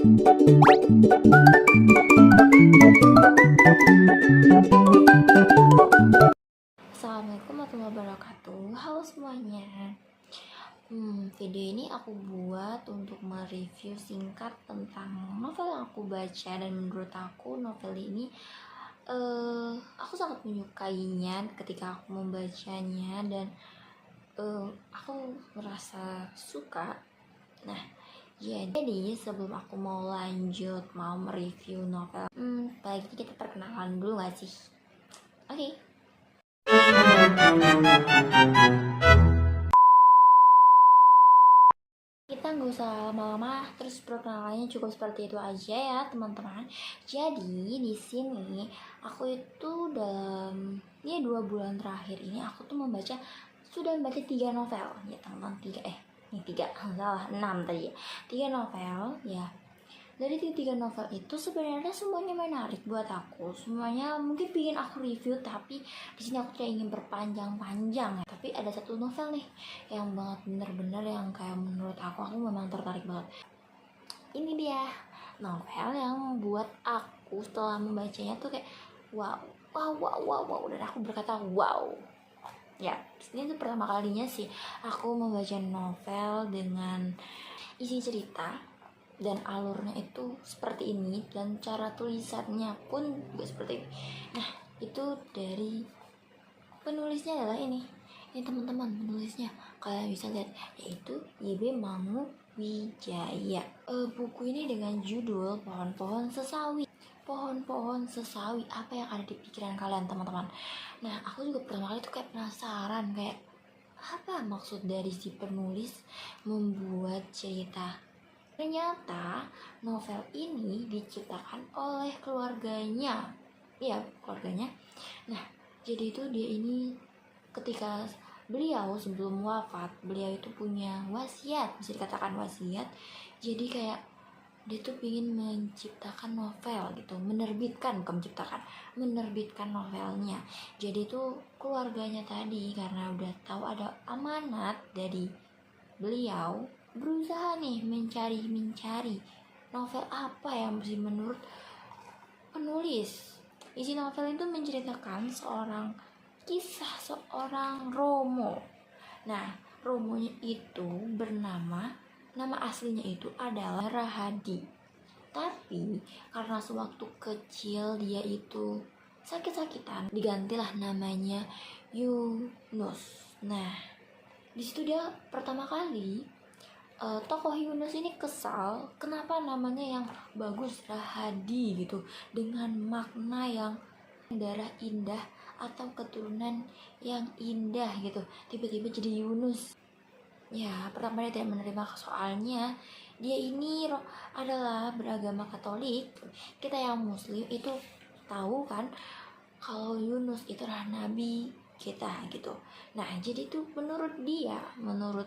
Assalamualaikum warahmatullahi wabarakatuh. Halo semuanya. Video ini aku buat untuk mereview singkat tentang novel yang aku baca, dan menurut aku novel ini aku sangat menyukainya ketika aku membacanya, dan aku merasa suka. Nah, jadi sebelum aku mau lanjut mau mereview novel, baiknya kita perkenalan dulu gak sih? Oke. Kita nggak usah lama-lama, terus perkenalannya cukup seperti itu aja ya teman-teman. Jadi di sini aku itu dalam 2 bulan terakhir ini aku tuh sudah membaca 3 novel ya teman-teman. Tiga salah, 6 tadi ya. 3 novel ya. Dari tiga novel itu sebenarnya semuanya menarik buat aku. Semuanya mungkin bikin aku review, tapi di sini aku tidak ingin berpanjang-panjang ya. Tapi ada satu novel nih yang banget bener-bener yang kayak menurut aku memang tertarik banget. Ini dia novel yang buat aku setelah membacanya tuh kayak wow, dan aku berkata wow. Ya, ini tuh pertama kalinya sih aku membaca novel dengan isi cerita dan alurnya itu seperti ini, dan cara tulisannya pun juga seperti ini. Nah, itu dari penulisnya adalah ini teman-teman, penulisnya kalian bisa lihat, yaitu YB Mangu Wijaya. Buku ini dengan judul Pohon-Pohon Sesawi. Pohon-pohon sesawi, apa yang ada di pikiran kalian teman-teman? Nah, aku juga pertama kali tuh kayak penasaran, kayak apa maksud dari si penulis membuat cerita. Ternyata novel ini diciptakan oleh keluarganya. Iya, keluarganya. Nah, jadi itu dia ini ketika beliau sebelum wafat, beliau itu punya wasiat, bisa dikatakan wasiat. Jadi kayak dia tuh ingin menciptakan novel gitu, menerbitkan novelnya. Jadi itu keluarganya tadi karena udah tahu ada amanat dari beliau, berusaha nih mencari novel apa yang bersih menurut penulis. Isi novel itu menceritakan kisah seorang Romo. Nah, Romonya itu nama aslinya itu adalah Rahadi. Tapi karena sewaktu kecil dia itu sakit-sakitan, digantilah namanya Yunus. Nah, di situ dia pertama kali tokoh Yunus ini kesal kenapa namanya yang bagus Rahadi gitu, dengan makna yang darah indah atau keturunan yang indah gitu, tiba-tiba jadi Yunus. Ya, pertama dia tidak menerima, soalnya dia ini adalah beragama Katolik. Kita yang Muslim itu tahu kan kalau Yunus itu adalah nabi kita gitu. Nah, jadi tuh menurut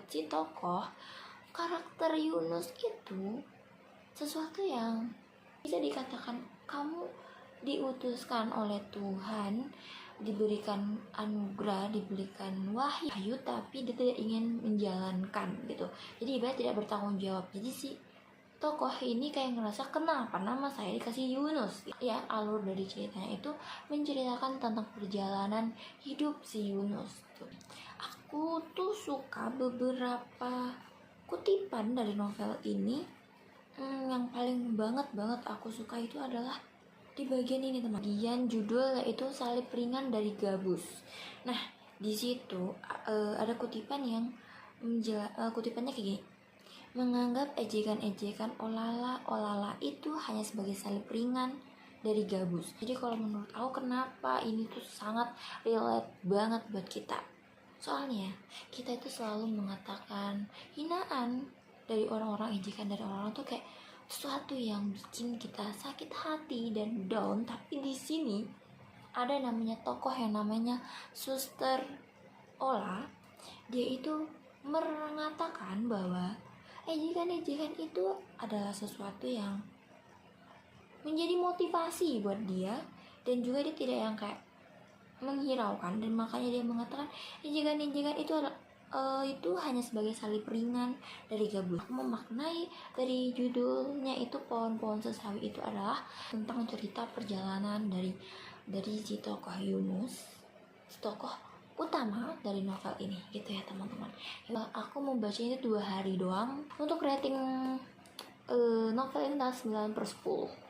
si tokoh, karakter Yunus itu sesuatu yang bisa dikatakan kamu diutuskan oleh Tuhan, diberikan anugerah, diberikan wahyu, tapi dia tidak ingin menjalankan gitu. Jadi ibarat tidak bertanggung jawab. Jadi si tokoh ini kayak ngerasa kenapa nama saya dikasih Yunus. Ya, alur dari ceritanya itu menceritakan tentang perjalanan hidup si Yunus. Aku tuh suka beberapa kutipan dari novel ini. Yang paling banget aku suka itu adalah di bagian ini teman. Bagian judul yaitu Salib Ringan dari Gabus. Nah, di situ ada kutipan yang kutipannya kayak gini. Menganggap ejekan-ejekan olala itu hanya sebagai salib ringan dari gabus. Jadi kalau menurut aku kenapa ini tuh sangat relate banget buat kita. Soalnya kita itu selalu mengatakan hinaan dari orang-orang, ejekan dari orang-orang tuh kayak sesuatu yang bikin kita sakit hati dan down. Tapi di sini ada namanya tokoh yang namanya Suster Ola. Dia itu mengatakan bahwa ejekan-ejekan itu adalah sesuatu yang menjadi motivasi buat dia, dan juga dia tidak yang kayak menghiraukan, dan makanya dia mengatakan ejekan-ejekan itu itu hanya sebagai salib ringan dari gabus. Aku memaknai dari judulnya itu Pohon-Pohon Sesawi itu adalah tentang cerita perjalanan dari si tokoh Yunus, si tokoh utama dari novel ini gitu ya teman-teman. Aku membacanya itu 2 hari doang. Untuk rating novel ini adalah 9/10.